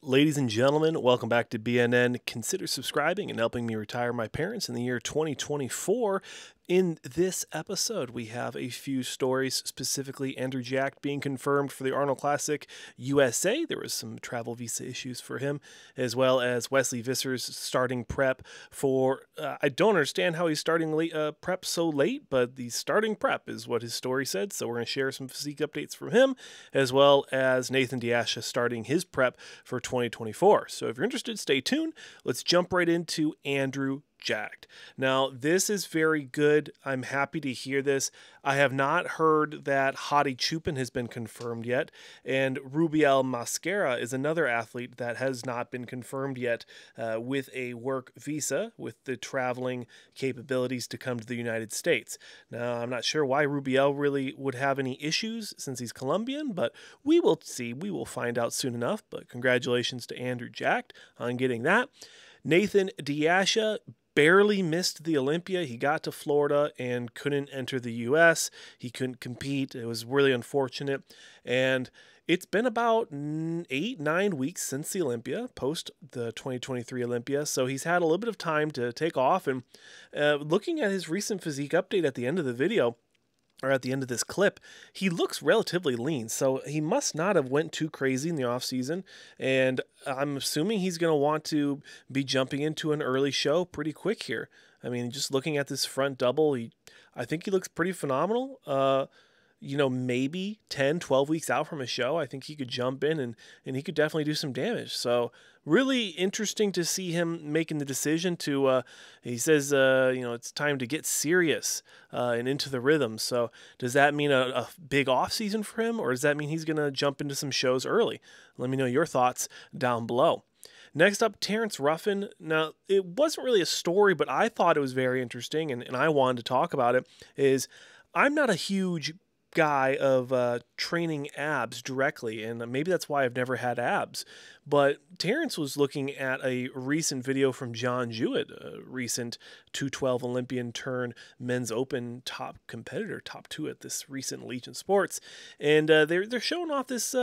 Ladies and gentlemen, welcome back to BNN. Consider subscribing and helping me retire my parents in the year 2024. In this episode, we have a few stories, specifically Andrew Jack being confirmed for the Arnold Classic USA. There was some travel visa issues for him, as well as Wesley Vissers starting prep for, I don't understand how he's starting prep so late, but the starting prep is what his story said. So we're going to share some physique updates from him, as well as Nathan Diasha starting his prep for 2024. So if you're interested, stay tuned. Let's jump right into Andrew Jacked. Now, this is very good. I'm happy to hear this. I have not heard that Hadi Chupin has been confirmed yet, and Rubiel Mascara is another athlete that has not been confirmed yet with a work visa, with the traveling capabilities to come to the United States. Now, I'm not sure why Rubiel really would have any issues since he's Colombian, but we will see. We will find out soon enough, but congratulations to Andrew Jacked on getting that. Nathan Diasha barely missed the Olympia. He got to Florida and couldn't enter the U.S. He couldn't compete. It was really unfortunate. And it's been about 8-9 weeks since the Olympia, post the 2023 Olympia. So he's had a little bit of time to take off. And looking at his recent physique update at the end of the video, or at the end of this clip, he looks relatively lean. So he must not have went too crazy in the off season. And I'm assuming he's going to want to be jumping into an early show pretty quick here. I mean, just looking at this front double, I think he looks pretty phenomenal. Maybe 10, 12 weeks out from a show, I think he could jump in and he could definitely do some damage. So really interesting to see him making the decision to, he says, it's time to get serious and into the rhythm. So does that mean a big off season for him, or does that mean he's going to jump into some shows early? Let me know your thoughts down below. Next up, Terrence Ruffin. Now, it wasn't really a story, but I thought it was very interesting, and I wanted to talk about it, is I'm not a huge guy of training abs directly, and maybe that's why I've never had abs. But Terrence was looking at a recent video from John Jewett, a recent 212 Olympian turn men's open top competitor, top 2 at this recent Legion Sports, and they're showing off this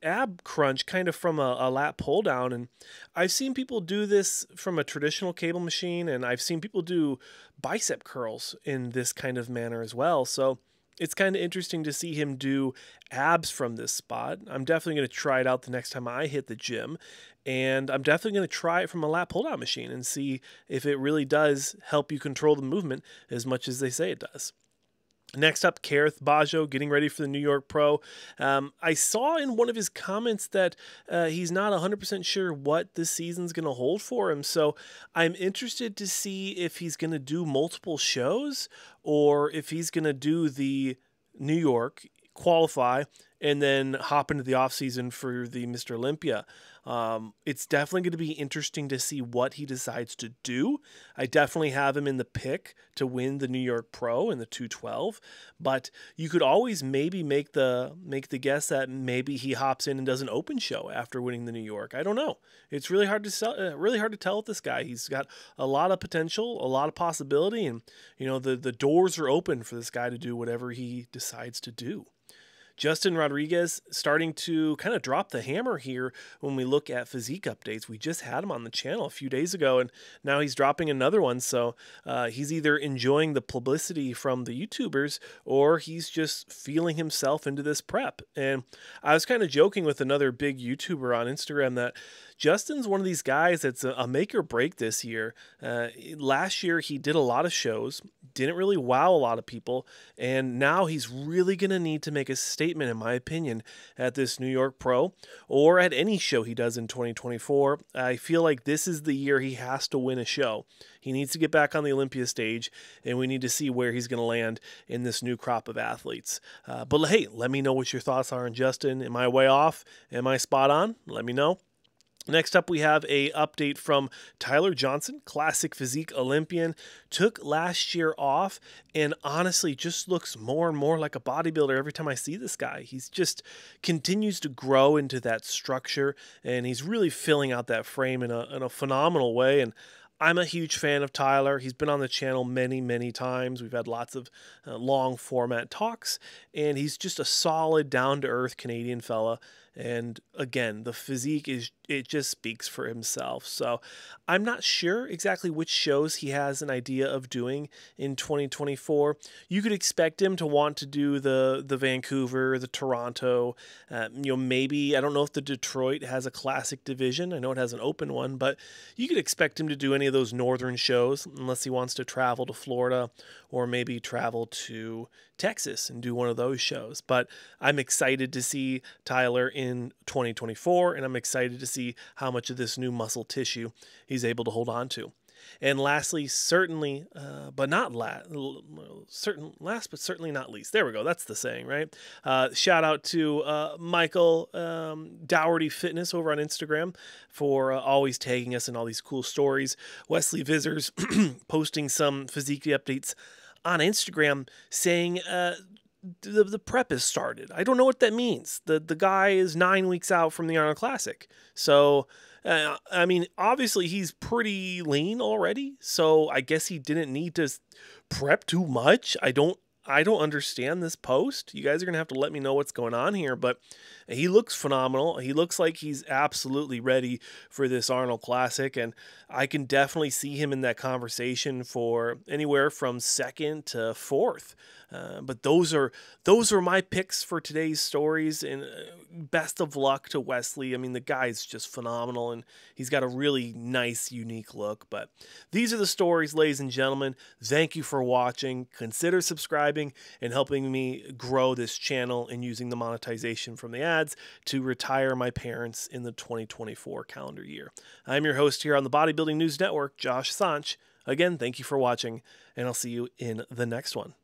ab crunch kind of from a lat pull down. And I've seen people do this from a traditional cable machine, and I've seen people do bicep curls in this kind of manner as well. So it's kind of interesting to see him do abs from this spot. I'm definitely going to try it out the next time I hit the gym. And I'm definitely going to try it from a lat pull-down machine and see if it really does help you control the movement as much as they say it does. Next up, Kareth Bajo getting ready for the New York Pro. I saw in one of his comments that he's not 100% sure what this season's going to hold for him. So I'm interested to see if he's going to do multiple shows or if he's going to do the New York, qualify, and then hop into the offseason for the Mr. Olympia. It's definitely going to be interesting to see what he decides to do. I definitely have him in the pick to win the New York Pro in the 212, but you could always maybe make the guess that maybe he hops in and does an open show after winning the New York. I don't know. It's really hard to tell with this guy. He's got a lot of potential, a lot of possibility, and the doors are open for this guy to do whatever he decides to do. Justin Rodriguez starting to kind of drop the hammer here when we look at physique updates. We just had him on the channel a few days ago, and now he's dropping another one. So he's either enjoying the publicity from the YouTubers or he's just feeling himself into this prep. And I was kind of joking with another big YouTuber on Instagram that Justin's one of these guys that's a make or break this year. Last year, he did a lot of shows, didn't really wow a lot of people, and now he's really going to need to make a statement, in my opinion, at this New York Pro or at any show he does in 2024. I feel like this is the year he has to win a show. He needs to get back on the Olympia stage, and we need to see where he's going to land in this new crop of athletes. But hey, let me know what your thoughts are on Justin. Am I way off? Am I spot on? Let me know. Next up, we have a update from Tyler Johnson, classic physique Olympian. Took last year off and honestly just looks more and more like a bodybuilder every time I see this guy. He's just continues to grow into that structure, and he's really filling out that frame in a phenomenal way. And I'm a huge fan of Tyler. He's been on the channel many, many times. We've had lots of long format talks, and he's just a solid, down-to-earth Canadian fella. And again, the physique it just speaks for himself. So I'm not sure exactly which shows he has an idea of doing in 2024. You could expect him to want to do the Vancouver, the Toronto, maybe, I don't know if the Detroit has a classic division. I know it has an open one, but you could expect him to do any of those northern shows unless he wants to travel to Florida or maybe travel to Texas and do one of those shows. But I'm excited to see Tyler in 2024, and I'm excited to see how much of this new muscle tissue he's able to hold on to. And lastly, certainly, but not last, last but certainly not least. There we go. That's the saying, right? Shout out to Michael Dougherty Fitness over on Instagram for always tagging us in all these cool stories. Wesley Vissers posting some physique updates on Instagram saying the prep has started. I don't know what that means. The guy is 9 weeks out from the Arnold Classic. So, I mean, obviously he's pretty lean already. So I guess he didn't need to prep too much. I don't understand this post. You guys are going to have to let me know what's going on here, but he looks phenomenal. He looks like he's absolutely ready for this Arnold Classic, and I can definitely see him in that conversation for anywhere from second to fourth. But those are my picks for today's stories, and best of luck to Wesley. I mean, the guy's just phenomenal, and he's got a really nice, unique look. But these are the stories, ladies and gentlemen. Thank you for watching. Consider subscribing and helping me grow this channel and using the monetization from the ads to retire my parents in the 2024 calendar year. I'm your host here on the Bodybuilding News Network, Josh Sanch. Again, thank you for watching, and I'll see you in the next one.